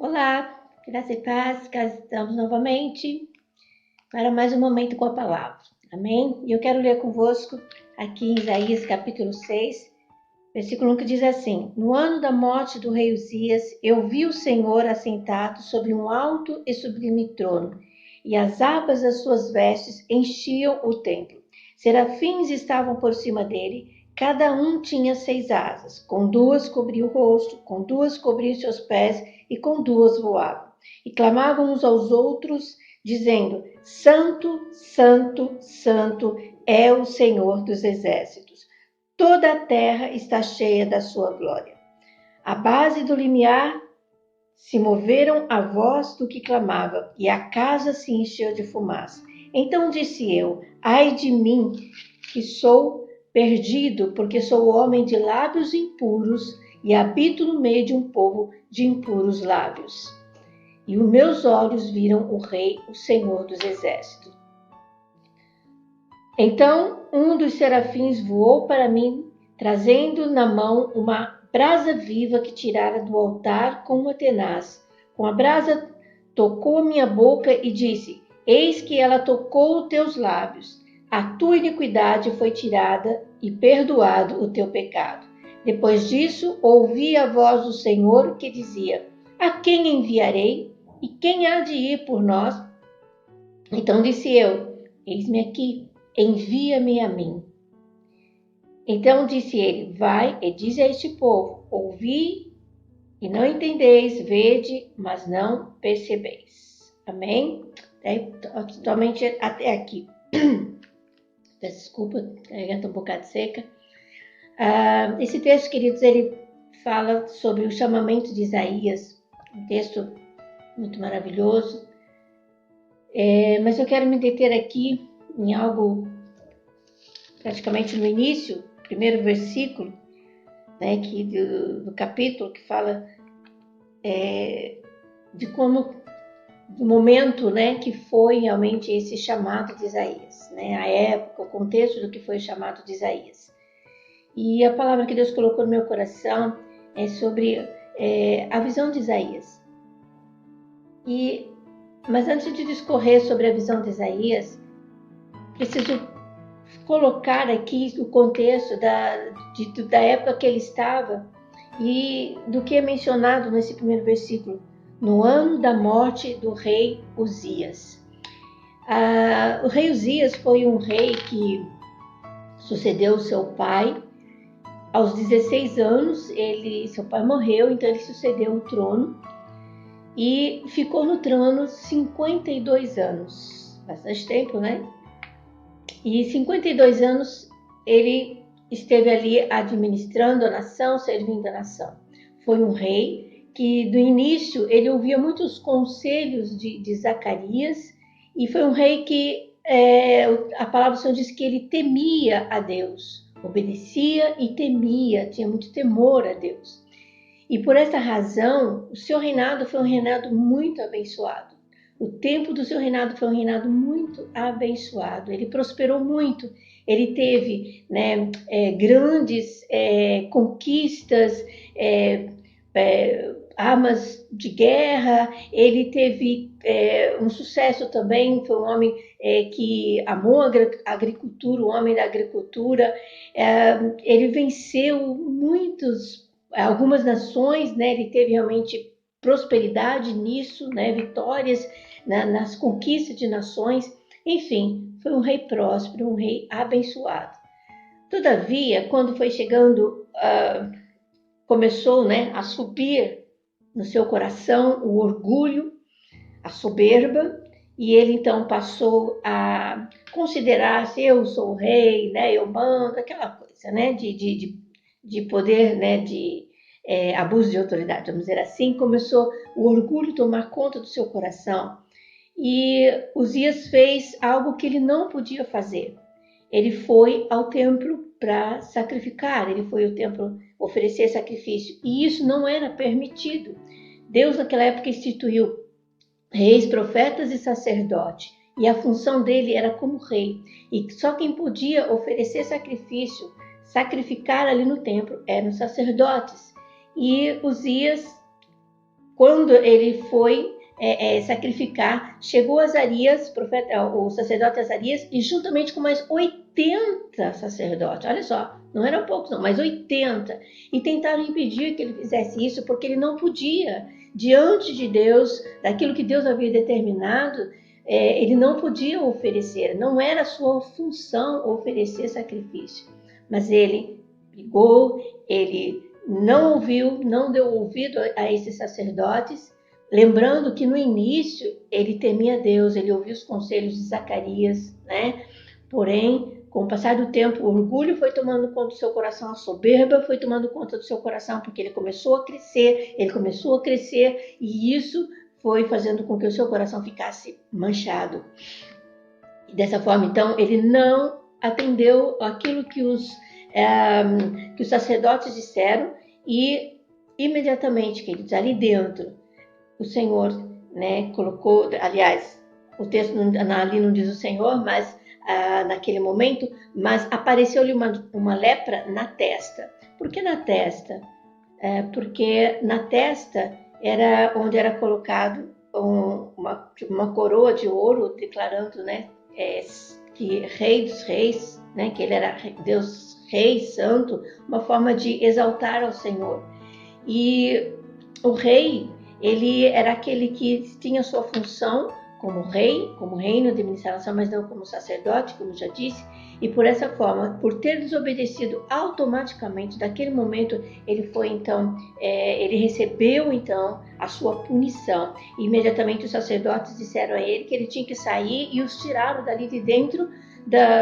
Olá, graça e paz, cá estamos novamente para mais um momento com a palavra. Amém? E eu quero ler convosco aqui em Isaías capítulo 6, versículo 1 que diz assim: No ano da morte do rei Uzias, eu vi o Senhor assentado sobre um alto e sublime trono, e as abas das suas vestes enchiam o templo. Serafins estavam por cima dele, cada um tinha 6 asas, com 2 cobria o rosto, com 2 cobria seus pés, e com 2 voavam. E clamavam uns aos outros, dizendo: Santo, Santo, Santo é o Senhor dos exércitos. Toda a terra está cheia da sua glória. A base do limiar se moveram a voz do que clamava, e a casa se encheu de fumaça. Então disse eu: Ai de mim, que sou perdido, porque sou homem de lábios impuros e habito no meio de um povo de impuros lábios. E os meus olhos viram o Rei, o Senhor dos Exércitos. Então um dos serafins voou para mim, trazendo na mão uma brasa viva que tirara do altar com uma tenaz. Com a brasa tocou a minha boca e disse: Eis que ela tocou os teus lábios. A tua iniquidade foi tirada e perdoado o teu pecado. Depois disso, ouvi a voz do Senhor que dizia: A quem enviarei? E quem há de ir por nós? Então disse eu: Eis-me aqui, envia-me a mim. Então disse ele: Vai e diz a este povo: Ouvi e não entendeis, vede, mas não percebeis. Amém? Totalmente até aqui. Peço desculpa, a garganta um bocado seca. Esse texto, queridos, ele fala sobre o chamamento de Isaías, um texto muito maravilhoso. Mas eu quero me deter aqui em algo praticamente no início, primeiro versículo, né, do capítulo, que fala de como, do momento, né, que foi realmente esse chamado de Isaías, né, a época, o contexto do que foi o chamado de Isaías. E a palavra que Deus colocou no meu coração é sobre a visão de Isaías. Mas antes de discorrer sobre a visão de Isaías, preciso colocar aqui o contexto da época que ele estava e do que é mencionado nesse primeiro versículo, no ano da morte do rei Uzias. O rei Uzias foi um rei que sucedeu seu pai. Aos 16 anos, seu pai morreu, então ele sucedeu o trono e ficou no trono 52 anos, bastante tempo, né? E 52 anos ele esteve ali administrando a nação, servindo a nação. Foi um rei que, do início, ele ouvia muitos conselhos de Zacarias, e foi um rei que, a palavra do Senhor diz que ele temia a Deus, obedecia e temia, tinha muito temor a Deus. E por essa razão, o seu reinado foi um reinado muito abençoado. O tempo do seu reinado foi um reinado muito abençoado. Ele prosperou muito. Ele teve, né, grandes conquistas, armas de guerra. Ele teve um sucesso também. Foi um homem que amou a agricultura, o homem da agricultura. Ele venceu algumas nações, né? Ele teve realmente prosperidade nisso, né? Vitórias nas conquistas de nações. Enfim, foi um rei próspero, um rei abençoado. Todavia, quando foi chegando, começou, né, a subir no seu coração o orgulho, a soberba, e ele então passou a considerar-se: eu sou o rei, né? Eu mando, aquela coisa, né? De poder, né? De abuso de autoridade, vamos dizer assim. Começou o orgulho a tomar conta do seu coração. E Uzias fez algo que ele não podia fazer. Ele foi ao templo para sacrificar, ele foi ao templo oferecer sacrifício, e isso não era permitido. Deus naquela época instituiu reis, profetas e sacerdote, e a função dele era como rei, e só quem podia oferecer sacrifício, sacrificar ali no templo, eram os sacerdotes. E Uzias quando ele foi sacrificar, chegou Azarias, o sacerdote Azarias, e juntamente com mais 80 sacerdotes, olha só, não eram poucos não, mas 80, e tentaram impedir que ele fizesse isso, porque ele não podia, diante de Deus, daquilo que Deus havia determinado, ele não podia oferecer, não era sua função oferecer sacrifício, mas ele ligou, ele não ouviu, não deu ouvido a esses sacerdotes, lembrando que no início ele temia Deus, ele ouvia os conselhos de Zacarias, né? Porém, com o passar do tempo, o orgulho foi tomando conta do seu coração, a soberba foi tomando conta do seu coração, porque ele começou a crescer, e isso foi fazendo com que o seu coração ficasse manchado. E dessa forma, então, ele não atendeu aquilo que os sacerdotes disseram, e imediatamente, queridos, ali dentro, o Senhor, né, colocou, aliás, o texto ali não diz o Senhor, mas naquele momento, mas apareceu-lhe uma lepra na testa. Por que na testa? Porque na testa era onde era colocado uma coroa de ouro, declarando, né, que Rei dos Reis, né, que ele era Deus Rei Santo, uma forma de exaltar ao Senhor. E o rei, ele era aquele que tinha sua função como rei, como reino de administração, mas não como sacerdote, como já disse, e por essa forma, por ter desobedecido automaticamente, daquele momento, ele foi então, ele recebeu então a sua punição. E imediatamente os sacerdotes disseram a ele que ele tinha que sair e os tiraram dali de dentro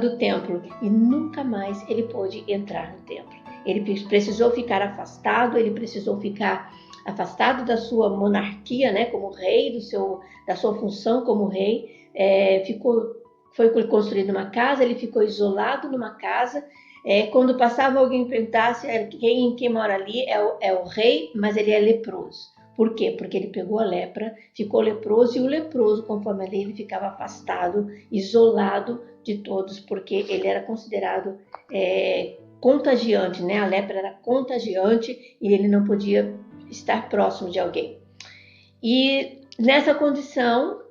do templo, e nunca mais ele pôde entrar no templo. Ele precisou ficar afastado, da sua monarquia, né, como rei, da sua função como rei, foi construída uma casa, ele ficou isolado numa casa. Quando passava alguém perguntasse quem mora ali, é o rei, mas ele é leproso. Por quê? Porque ele pegou a lepra, ficou leproso, e o leproso, conforme a lei, ele ficava afastado, isolado de todos, porque ele era considerado contagiante, né? A lepra era contagiante e ele não podia estar próximo de alguém. E nessa condição,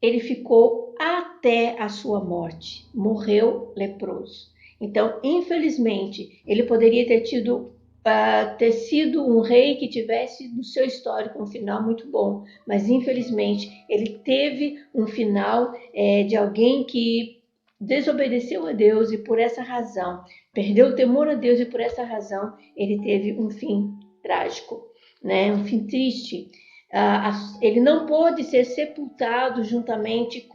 ele ficou até a sua morte, morreu leproso. Então, infelizmente, ele poderia ter sido um rei que tivesse no seu histórico um final muito bom, mas infelizmente ele teve um final de alguém que desobedeceu a Deus, e por essa razão perdeu o temor a Deus, e por essa razão ele teve um fim trágico, né? Um fim triste. Ele não pôde ser sepultado juntamente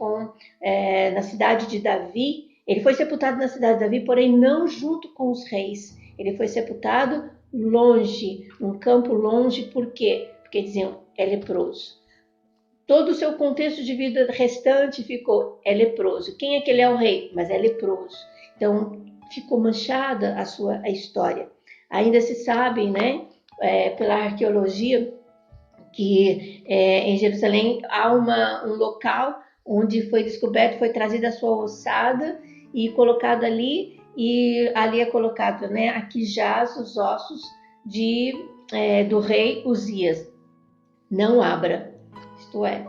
na cidade de Davi. Ele foi sepultado na cidade de Davi, porém não junto com os reis. Ele foi sepultado longe, num campo longe. Por quê? Porque diziam, é leproso. Todo o seu contexto de vida restante é leproso. Quem é que ele é o rei? Mas é leproso. Então, ficou manchada a história. Ainda se sabe, né, pela arqueologia, que em Jerusalém há um local onde foi descoberto, foi trazida a sua ossada e colocado ali, e ali é colocado, né, aqui jaz os ossos do rei Uzias, não Abra. Isto é,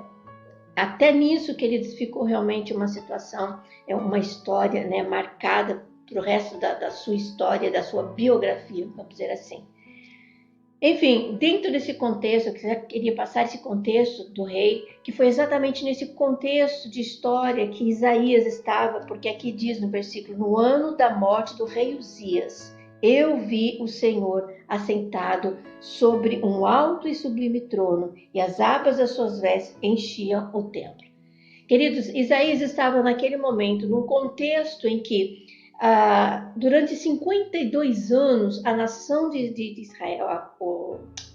até nisso, queridos, ficou realmente uma situação, uma história, né, marcada para o resto da sua história, da sua biografia, vamos dizer assim. Enfim, dentro desse contexto, eu queria passar esse contexto do rei, que foi exatamente nesse contexto de história que Isaías estava, porque aqui diz no versículo, no ano da morte do rei Uzias, eu vi o Senhor assentado sobre um alto e sublime trono, e as abas das suas vestes enchiam o templo. Queridos, Isaías estava naquele momento, num contexto em que durante 52 anos, a nação de Israel,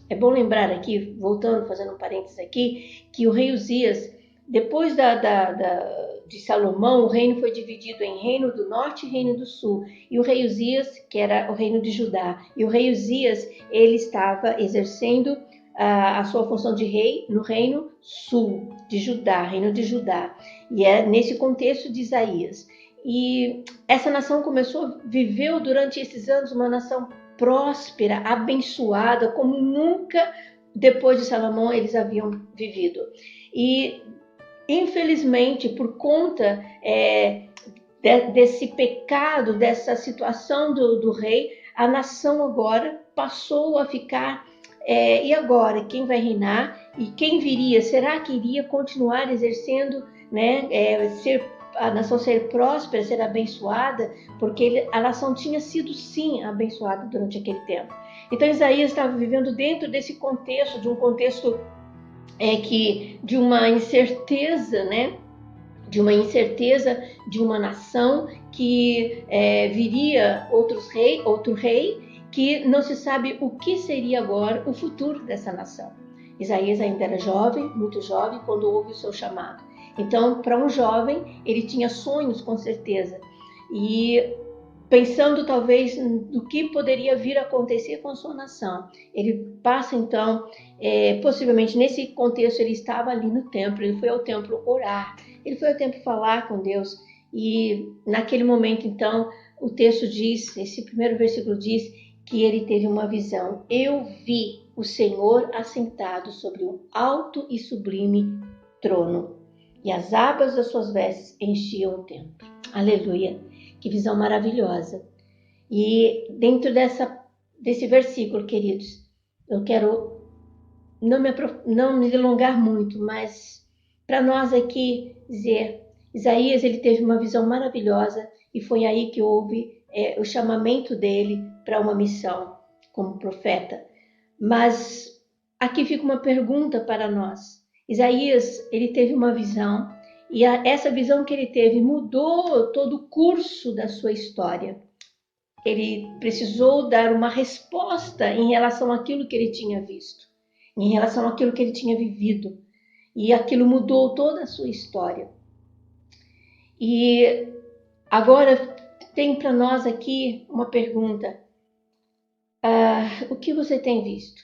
é bom lembrar aqui, voltando, fazendo um parênteses aqui, que o rei Uzias, depois de Salomão, o reino foi dividido em reino do norte e reino do sul. E o rei Uzias, que era o reino de Judá, e o rei Uzias, ele estava exercendo a sua função de rei no reino sul de Judá, reino de Judá. E é nesse contexto de Isaías. E essa nação viveu durante esses anos uma nação próspera, abençoada, como nunca depois de Salomão eles haviam vivido. E, infelizmente, por conta desse pecado, dessa situação do rei, a nação agora passou a ficar, e agora? Quem vai reinar? E quem viria? Será que iria continuar exercendo, né, a nação ser próspera, ser abençoada? Porque a nação tinha sido, sim, abençoada durante aquele tempo. Então Isaías estava vivendo dentro desse contexto, de um contexto de uma incerteza, né? De uma incerteza de uma nação que viria outro rei, que não se sabe o que seria agora o futuro dessa nação. Isaías ainda era jovem, muito jovem, quando houve o seu chamado. Então, para um jovem, ele tinha sonhos, com certeza. E pensando talvez do que poderia vir a acontecer com a sua nação, ele passa então, possivelmente nesse contexto, ele estava ali no templo, ele foi ao templo orar, ele foi ao templo falar com Deus, e naquele momento então, o texto diz, esse primeiro versículo diz que ele teve uma visão: eu vi o Senhor assentado sobre um alto e sublime trono, e as abas das suas vestes enchiam o templo. Aleluia! Que visão maravilhosa. E dentro desse versículo, queridos, eu quero não me delongar muito, mas para nós aqui dizer, Isaías ele teve uma visão maravilhosa e foi aí que houve o chamamento dele para uma missão como profeta. Mas aqui fica uma pergunta para nós. Isaías ele teve uma visão, e essa visão que ele teve mudou todo o curso da sua história. Ele precisou dar uma resposta em relação àquilo que ele tinha visto, em relação àquilo que ele tinha vivido. E aquilo mudou toda a sua história. E agora tem para nós aqui uma pergunta. O que você tem visto?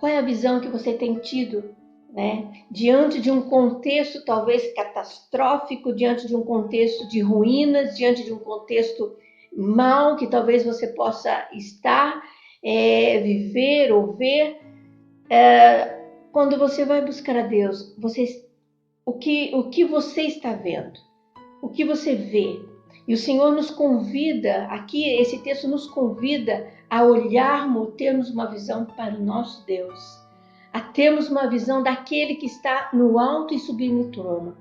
Qual é a visão que você tem tido, né? Diante de um contexto talvez catastrófico, diante de um contexto de ruínas, diante de um contexto mal que talvez você possa estar, viver ou ver, quando você vai buscar a Deus, o que você está vendo? O que você vê? E o Senhor nos convida, aqui esse texto nos convida a olharmos, termos uma visão para o nosso Deus, a termos uma visão daquele que está no alto e sublime trono.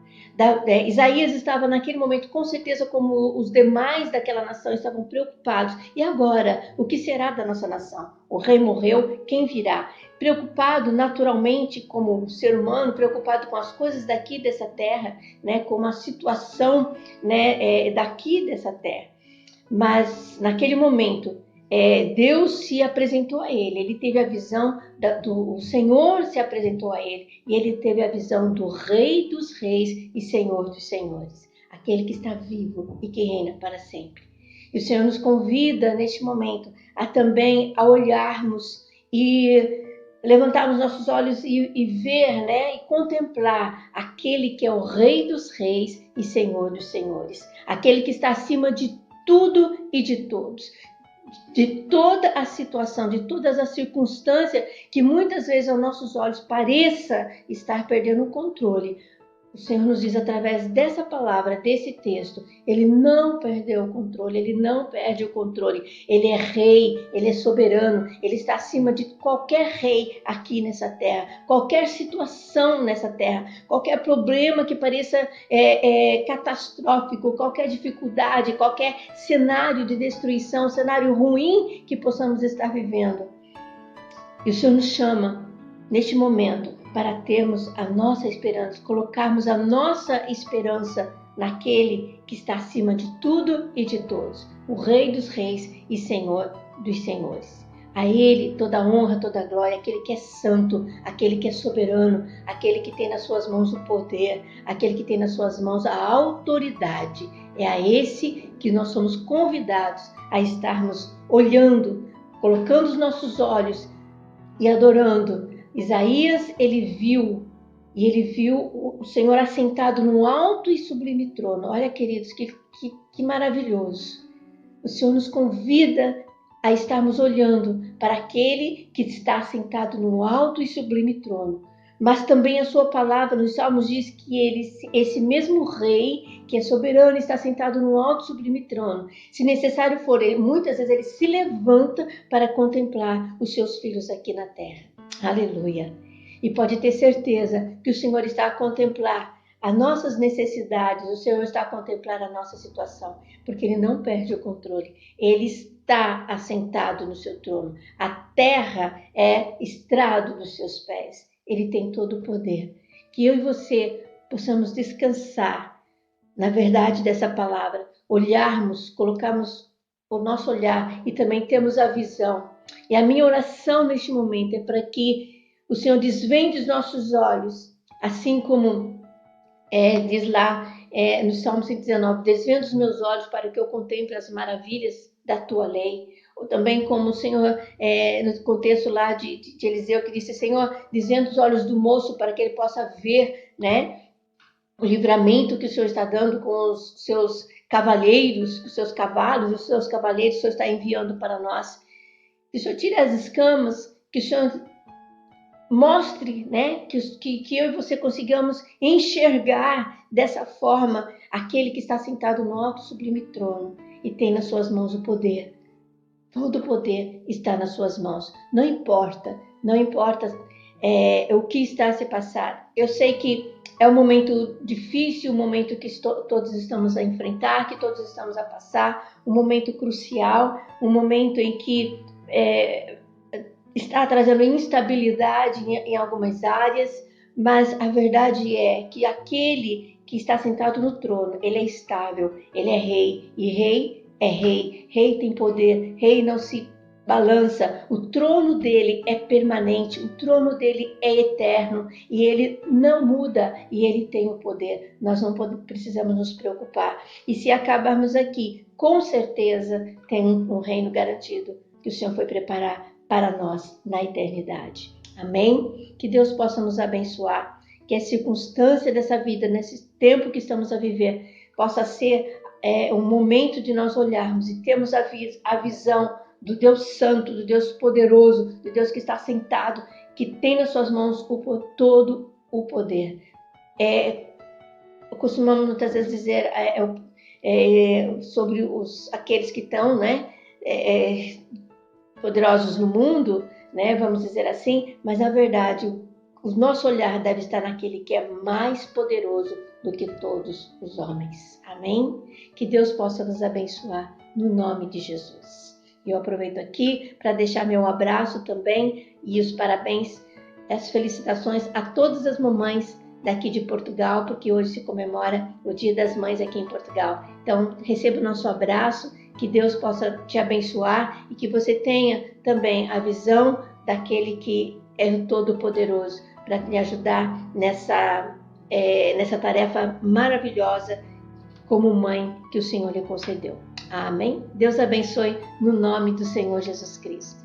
Isaías estava naquele momento, com certeza, como os demais daquela nação estavam preocupados. E agora, o que será da nossa nação? O rei morreu, quem virá? Preocupado naturalmente como ser humano, preocupado com as coisas daqui dessa terra, né, com a situação, né, daqui dessa terra. Mas naquele momento, Deus se apresentou a ele teve a visão, o Senhor se apresentou a ele, e ele teve a visão do Rei dos Reis e Senhor dos Senhores, aquele que está vivo e que reina para sempre. E o Senhor nos convida neste momento a também a olharmos e levantarmos nossos olhos e ver, né, e contemplar aquele que é o Rei dos Reis e Senhor dos Senhores, aquele que está acima de tudo e de todos, de toda a situação, de todas as circunstâncias que muitas vezes aos nossos olhos pareça estar perdendo o controle. O Senhor nos diz através dessa palavra, desse texto, ele não perdeu o controle, ele não perde o controle. Ele é rei, ele é soberano, ele está acima de qualquer rei aqui nessa terra, qualquer situação nessa terra, qualquer problema que pareça catastrófico, qualquer dificuldade, qualquer cenário de destruição, cenário ruim que possamos estar vivendo. E o Senhor nos chama neste momento para termos a nossa esperança, colocarmos a nossa esperança naquele que está acima de tudo e de todos, o Rei dos Reis e Senhor dos Senhores. A Ele toda a honra, toda a glória, aquele que é santo, aquele que é soberano, aquele que tem nas suas mãos o poder, aquele que tem nas suas mãos a autoridade. É a esse que nós somos convidados a estarmos olhando, colocando os nossos olhos e adorando. Isaías, ele viu o Senhor assentado no alto e sublime trono. Olha, queridos, que maravilhoso. O Senhor nos convida a estarmos olhando para aquele que está sentado no alto e sublime trono. Mas também a sua palavra nos Salmos diz que esse mesmo rei, que é soberano, está sentado no alto e sublime trono. Se necessário for, muitas vezes ele se levanta para contemplar os seus filhos aqui na terra. Aleluia! E pode ter certeza que o Senhor está a contemplar as nossas necessidades, o Senhor está a contemplar a nossa situação, porque Ele não perde o controle. Ele está assentado no seu trono. A terra é estrado dos seus pés. Ele tem todo o poder. Que eu e você possamos descansar na verdade dessa palavra, olharmos, colocarmos o nosso olhar e também temos a visão. E a minha oração neste momento é para que o Senhor desvende os nossos olhos, assim como diz lá no Salmo 119, desvenda os meus olhos para que eu contemple as maravilhas da tua lei. Ou também como o Senhor, no contexto lá de Eliseu, que disse, Senhor, desvenda os olhos do moço para que ele possa ver, né, o livramento que o Senhor está dando com os seus cavaleiros, os seus cavalos, os seus cavaleiros, o Senhor está enviando para nós. Que o Senhor tire as escamas, que o Senhor mostre, né, que eu e você consigamos enxergar dessa forma aquele que está sentado no alto sublime trono e tem nas suas mãos o poder. Todo o poder está nas suas mãos. Não importa o que está a se passar. Eu sei que é um momento difícil, um momento que todos estamos a enfrentar, que todos estamos a passar, um momento crucial, um momento em que está trazendo instabilidade em algumas áreas, mas a verdade é que aquele que está sentado no trono, ele é estável, ele é rei, e rei é rei, rei tem poder, rei não se balança, o trono dele é permanente, o trono dele é eterno e ele não muda e ele tem o poder. Nós não precisamos nos preocupar. E se acabarmos aqui, com certeza tem um reino garantido que o Senhor foi preparar para nós na eternidade. Amém? Que Deus possa nos abençoar, que a circunstância dessa vida, nesse tempo que estamos a viver, possa ser um momento de nós olharmos e termos a visão do Deus Santo, do Deus poderoso, do Deus que está sentado, que tem nas suas mãos todo o poder. Costumamos muitas vezes dizer sobre aqueles que estão, né, poderosos no mundo, né, vamos dizer assim, mas na verdade o nosso olhar deve estar naquele que é mais poderoso do que todos os homens. Amém? Que Deus possa nos abençoar no nome de Jesus. Eu aproveito aqui para deixar meu abraço também e os parabéns, as felicitações a todas as mamães daqui de Portugal, porque hoje se comemora o Dia das Mães aqui em Portugal. Então, receba o nosso abraço, que Deus possa te abençoar e que você tenha também a visão daquele que é todo-poderoso para te ajudar nessa tarefa maravilhosa como mãe que o Senhor lhe concedeu. Amém? Deus abençoe no nome do Senhor Jesus Cristo.